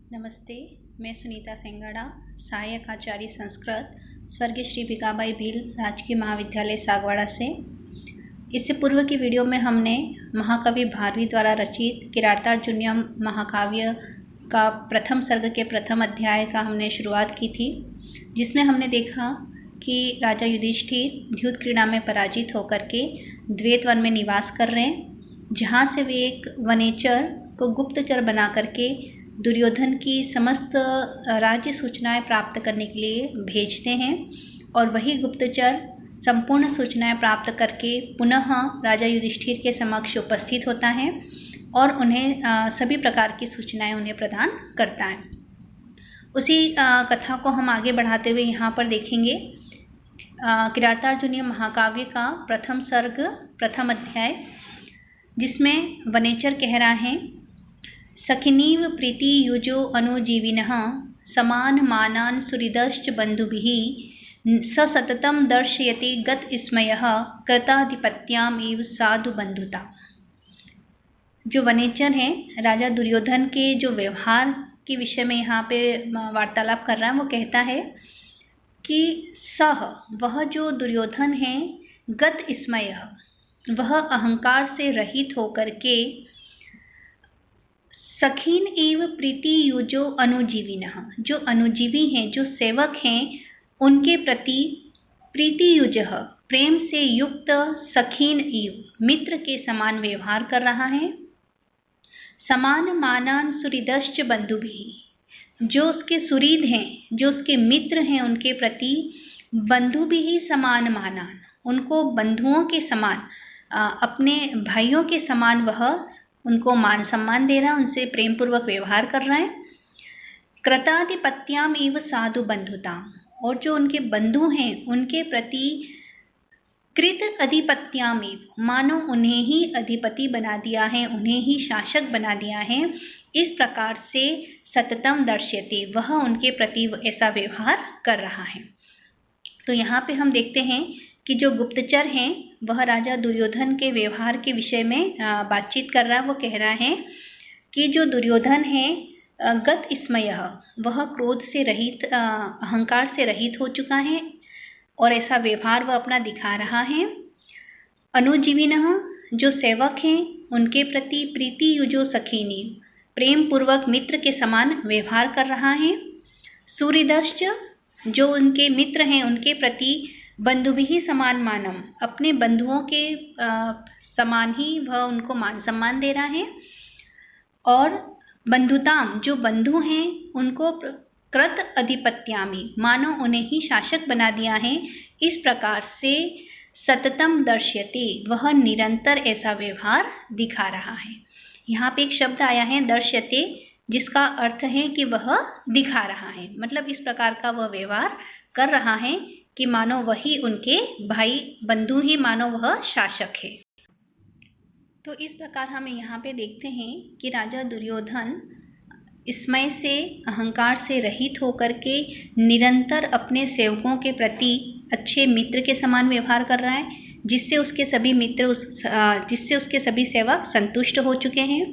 नमस्ते। मैं सुनीता सेंगड़ा, सहायक आचार्य संस्कृत, स्वर्गीय श्री भिकाबाई भील राजकीय महाविद्यालय सागवाड़ा से। इससे पूर्व की वीडियो में हमने महाकवि भारवी द्वारा रचित किरातार्जुनीयम महाकाव्य का प्रथम सर्ग के प्रथम अध्याय का हमने शुरुआत की थी, जिसमें हमने देखा कि राजा युधिष्ठिर द्यूत क्रीड़ा में पराजित होकर के द्वैत वन में निवास कर रहे हैं, जहाँ से वे एक वनेचर को गुप्तचर बना करके दुर्योधन की समस्त राज्य सूचनाएं प्राप्त करने के लिए भेजते हैं और वही गुप्तचर संपूर्ण सूचनाएं प्राप्त करके पुनः राजा युधिष्ठिर के समक्ष उपस्थित होता है और उन्हें सभी प्रकार की सूचनाएं उन्हें प्रदान करता है। उसी कथा को हम आगे बढ़ाते हुए यहाँ पर देखेंगे किरातार्जुनीय महाकाव्य का प्रथम सर्ग प्रथम अध्याय, जिसमें वनेचर कह रहा है, सखिनीव प्रीति युजो अनुजीविनः समान मानान सुहृदश्च बंधुभिः स सततम दर्शयति गत स्मयः कृताधिपत्याम एव साधु बंधुता। जो वनेचर हैं, राजा दुर्योधन के जो व्यवहार के विषय में यहाँ पे वार्तालाप कर रहा है, वो कहता है कि सह वह जो दुर्योधन है, गत स्मयः वह अहंकार से रहित होकर के सखीन एव प्रीति युजो अनुजीविनः जो अनुजीवी हैं, जो सेवक हैं, उनके प्रति प्रीति युजः प्रेम से युक्त सखीन एव मित्र के समान व्यवहार कर रहा है। समान मानान सुहृदश्च बंधुभिः जो उसके सुहृद हैं, जो उसके मित्र हैं, उनके प्रति बंधुभिः समान मानान उनको बंधुओं के समान अपने भाइयों के समान वह उनको मान सम्मान दे रहा है, उनसे प्रेम पूर्वक व्यवहार कर रहा है। कृताधिपत्याम एव साधु बंधुता और जो उनके बंधु हैं, उनके प्रति कृत अधिपत्याम एव मानो उन्हें ही अधिपति बना दिया है, उन्हें ही शासक बना दिया है। इस प्रकार से सततम दर्श्यते वह उनके प्रति ऐसा व्यवहार कर रहा है। तो यहाँ पे हम देखते हैं कि जो गुप्तचर हैं वह राजा दुर्योधन के व्यवहार के विषय में बातचीत कर रहा है। वो कह रहा है कि जो दुर्योधन है गत स्मयः वह क्रोध से रहित अहंकार से रहित हो चुका है और ऐसा व्यवहार वह अपना दिखा रहा है। अनुजीविनः जो सेवक हैं, उनके प्रति प्रीति युजो सखीनी प्रेम पूर्वक मित्र के समान व्यवहार कर रहा है। सुहृदश्च जो उनके मित्र हैं, उनके प्रति बंधुभिः समान मानम अपने बंधुओं के समान ही वह उनको मान सम्मान दे रहा है। और बंधुताम जो बंधु हैं, उनको कृत अधिपत्यामी मानो उन्हें ही शासक बना दिया है। इस प्रकार से सततम दर्श्यते वह निरंतर ऐसा व्यवहार दिखा रहा है। यहाँ पे एक शब्द आया है दर्श्यते, जिसका अर्थ है कि वह दिखा रहा है, मतलब इस प्रकार का वह व्यवहार कर रहा है कि मानो वही उनके भाई बंधु ही मानो वह शासक है। तो इस प्रकार हम यहाँ पे देखते हैं कि राजा दुर्योधन स्मय से अहंकार से रहित होकर के निरंतर अपने सेवकों के प्रति अच्छे मित्र के समान व्यवहार कर रहा है, जिससे उसके सभी सेवक संतुष्ट हो चुके हैं।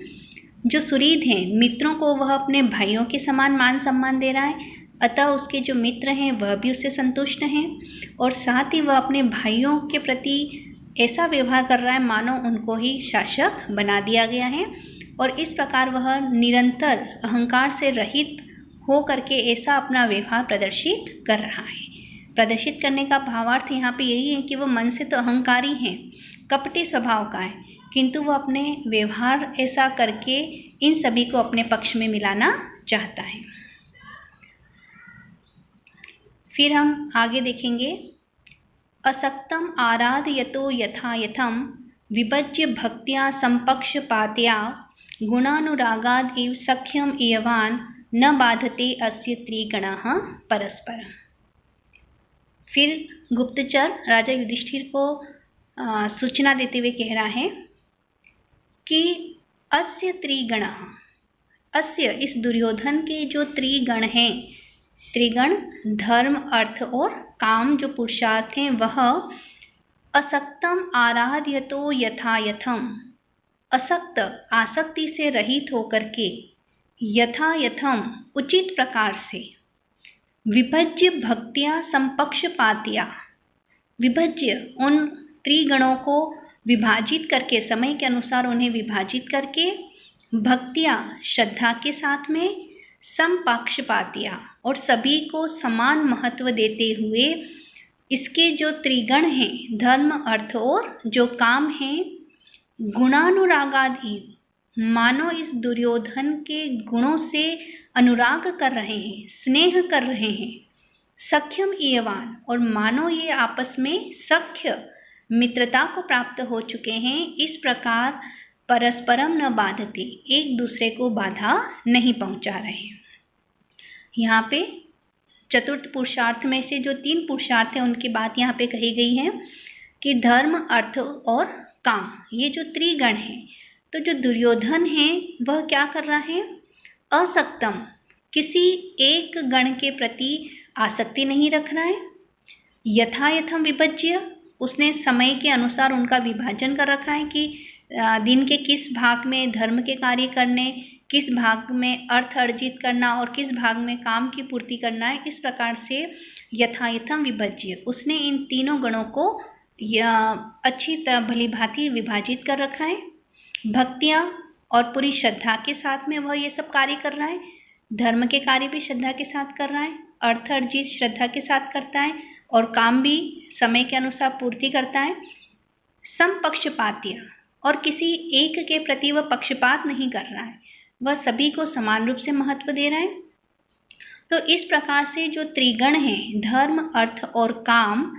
जो सुहृद हैं, मित्रों को वह अपने भाइयों के समान मान सम्मान दे रहा है, अतः उसके जो मित्र हैं वह भी उससे संतुष्ट हैं और साथ ही वह अपने भाइयों के प्रति ऐसा व्यवहार कर रहा है मानो उनको ही शासक बना दिया गया है। और इस प्रकार वह निरंतर अहंकार से रहित हो करके ऐसा अपना व्यवहार प्रदर्शित कर रहा है। प्रदर्शित करने का भावार्थ यहाँ पे यही है कि वह मन से तो अहंकारी हैं, कपटी स्वभाव का है, किंतु वह अपने व्यवहार ऐसा करके इन सभी को अपने पक्ष में मिलाना चाहता है। फिर हम आगे देखेंगे, असक्तम आराधयतो यथा यथम विभज्य भक्त्या संपक्षपात्या गुणानुरागाद एव सख्यम इयवान न बाधते अस्य त्रिगणः परस्पर। फिर गुप्तचर राजा युधिष्ठिर को सूचना देते हुए कह रहा है कि अस्य त्रिगणः अस्य इस दुर्योधन के जो त्रिगण हैं, त्रिगण धर्म अर्थ और काम जो पुरुषार्थ हैं, वह असक्तम आराध्यतो यथा यथम असक्त आसक्ति से रहित होकर के यथा यथम उचित प्रकार से विभज्य भक्तिया संपक्षपातिया, विभज्य उन त्रिगणों को विभाजित करके, समय के अनुसार उन्हें विभाजित करके, भक्तिया श्रद्धा के साथ में, समपक्षपातिया और सभी को समान महत्व देते हुए इसके जो त्रिगण हैं, धर्म अर्थ और जो काम हैं, गुणानुरागादि मानो इस दुर्योधन के गुणों से अनुराग कर रहे हैं, स्नेह कर रहे हैं, सख्यम एवान और मानो ये आपस में सख्य मित्रता को प्राप्त हो चुके हैं, इस प्रकार परस्परम न बाधते, एक दूसरे को बाधा नहीं पहुंचा रहे। यहाँ पे चतुर्थ पुरुषार्थ में से जो 3 पुरुषार्थ हैं उनकी बात यहाँ पे कही गई है कि धर्म अर्थ और काम, ये जो त्रिगण हैं, तो जो दुर्योधन है वह क्या कर रहा है, असक्तम, किसी एक गण के प्रति आसक्ति नहीं रख रहा है, यथा यथम विभज्य, उसने समय के अनुसार उनका विभाजन कर रखा है कि दिन के किस भाग में धर्म के कार्य करने, किस भाग में अर्थ अर्जित करना और किस भाग में काम की पूर्ति करना है, इस प्रकार से यथा यथम विभज्य उसने इन तीनों गणों को अच्छी भली भांति विभाजित कर रखा है। भक्तियाँ और पूरी श्रद्धा के साथ में वह ये सब कार्य कर रहा है, धर्म के कार्य भी श्रद्धा के साथ कर रहा है, अर्थ अर्जित श्रद्धा के साथ करता है और काम भी समय के अनुसार पूर्ति करता है। समपक्षपातिया और किसी एक के प्रति वह पक्षपात नहीं कर रहा है, वह सभी को समान रूप से महत्व दे रहा है। तो इस प्रकार से जो त्रिगण हैं, धर्म अर्थ और काम,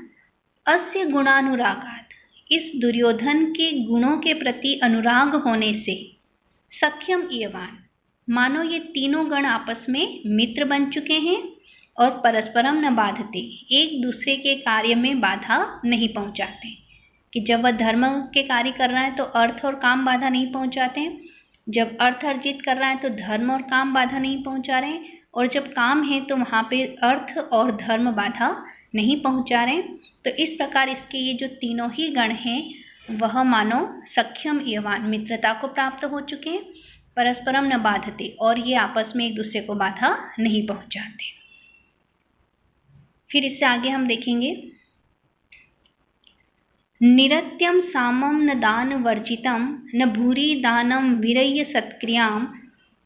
अस्य गुणानुरागात, इस दुर्योधन के गुणों के प्रति अनुराग होने से, सख्यम एवान, मानो ये तीनों गण आपस में मित्र बन चुके हैं और परस्परम न बाधते, एक दूसरे के कार्य में बाधा नहीं पहुंचाते, कि जब वह धर्म के कार्य कर रहा है तो अर्थ और काम बाधा नहीं पहुंचाते हैं, जब अर्थ अर्जित कर रहा है तो धर्म और काम बाधा नहीं पहुंचा रहे हैं, और जब काम है तो वहाँ पे अर्थ और धर्म बाधा नहीं पहुंचा रहे। तो इस प्रकार इसके ये जो तीनों ही गण हैं वह मानो सख्यम एवान, मित्रता को प्राप्त हो चुके हैं, परस्परम न बाधते, और ये आपस में एक दूसरे को बाधा नहीं पहुंचाते। फिर इससे आगे हम देखेंगे, निरत्यम सामम न दान वर्जितम न भूरि दानम वीरय्य सत्क्रियां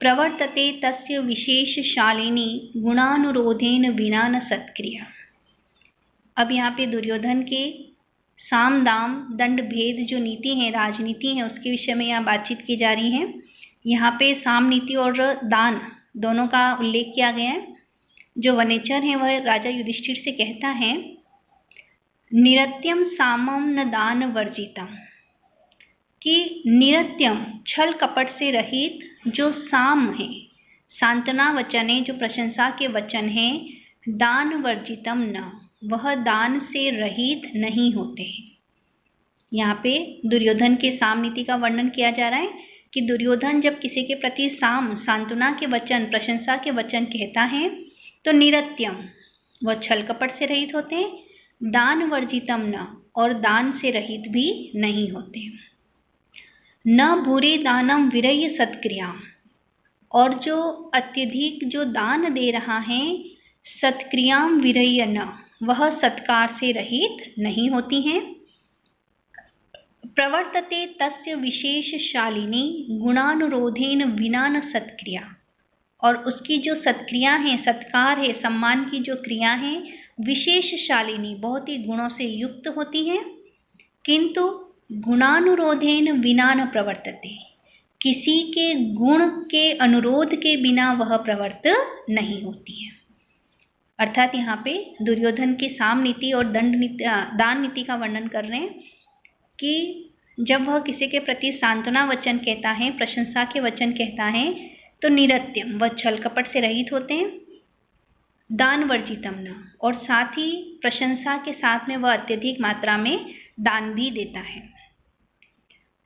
प्रवर्तते तस्य विशेषशालिनी गुणानुरोधेन विना न सत्क्रिया। अब यहाँ पे दुर्योधन के साम दाम दंड भेद जो नीति है, राजनीति है, उसके विषय में यहाँ बातचीत की जा रही है। यहाँ पे साम नीति और दान दोनों का उल्लेख किया गया है। जो वनेचर है वह राजा युधिष्ठिर से कहता है, निरत्यम सामम न दान वर्जितम, कि निरत्यम छल कपट से रहित जो साम है, सांत्वना वचन है, जो प्रशंसा के वचन हैं, दान वर्जितम न, वह दान से रहित नहीं होते हैं। यहाँ पे दुर्योधन के साम नीति का वर्णन किया जा रहा है कि दुर्योधन जब किसी के प्रति साम, सांत्वना के वचन, प्रशंसा के वचन कहता है तो निरत्यम, वह छल कपट से रहित होते हैं, दान वर्जितम न, और दान से रहित भी नहीं होते, न बुरे दानम विरय्य सत्क्रिया, और जो अत्यधिक जो दान दे रहा है, सत्क्रियाम विरय्य न, वह सत्कार से रहित नहीं होती हैं। प्रवर्तते तस्य विशेषशालिनी गुणानुरोधेन विना न सत्क्रिया, और उसकी जो सत्क्रिया है, सत्कार है, सम्मान की जो क्रिया है, विशेषशालिनी, बहुत ही गुणों से युक्त होती है, किंतु गुणानुरोधेन विना न प्रवर्तते, किसी के गुण के अनुरोध के बिना वह प्रवर्त नहीं होती है। अर्थात यहाँ पे दुर्योधन की साम नीति और दंड नीति, दान नीति का वर्णन कर रहे हैं कि जब वह किसी के प्रति सांत्वना वचन कहता है, प्रशंसा के वचन कहता है, तो निरत्यम, वह छल कपट से रहित होते हैं, दान वर्जितम न, और साथ ही प्रशंसा के साथ में वह अत्यधिक मात्रा में दान भी देता है,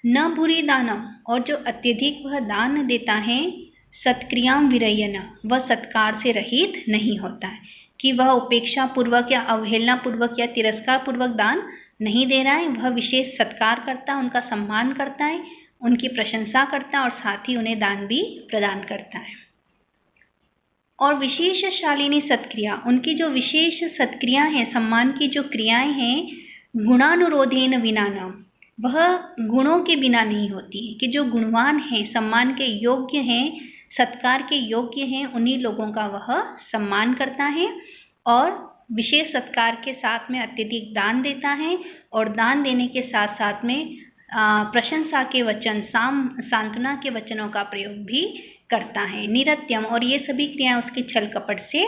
न बुरी दानम, और जो अत्यधिक वह दान देता है, सत्क्रियाम विरय्य न, वह सत्कार से रहित नहीं होता है, कि वह उपेक्षा पूर्वक या अवहेलना पूर्वक या तिरस्कार पूर्वक दान नहीं दे रहा है, वह विशेष सत्कार करता है, उनका सम्मान करता है, उनकी प्रशंसा करता है और साथ ही उन्हें दान भी प्रदान करता है। और विशेष शालिनी सत्क्रिया, उनकी जो विशेष सत्क्रिया हैं, सम्मान की जो क्रियाएं हैं, गुणानुरोधेन विना न, वह गुणों के बिना नहीं होती है, कि जो गुणवान हैं, सम्मान के योग्य हैं, सत्कार के योग्य हैं, उन्हीं लोगों का वह सम्मान करता है और विशेष सत्कार के साथ में अत्यधिक दान देता है और दान देने के साथ साथ में प्रशंसा के वचन, सांत्वना के वचनों का प्रयोग भी करता है। निरत्यम, और ये सभी क्रियाएं उसके छल कपट से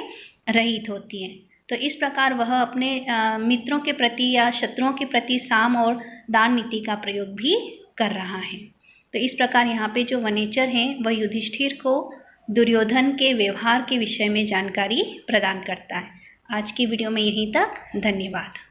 रहित होती हैं। तो इस प्रकार वह अपने मित्रों के प्रति या शत्रुओं के प्रति साम और दान नीति का प्रयोग भी कर रहा है। तो इस प्रकार यहाँ पे जो वनेचर हैं वह युधिष्ठिर को दुर्योधन के व्यवहार के विषय में जानकारी प्रदान करता है। आज की वीडियो में यहीं तक, धन्यवाद।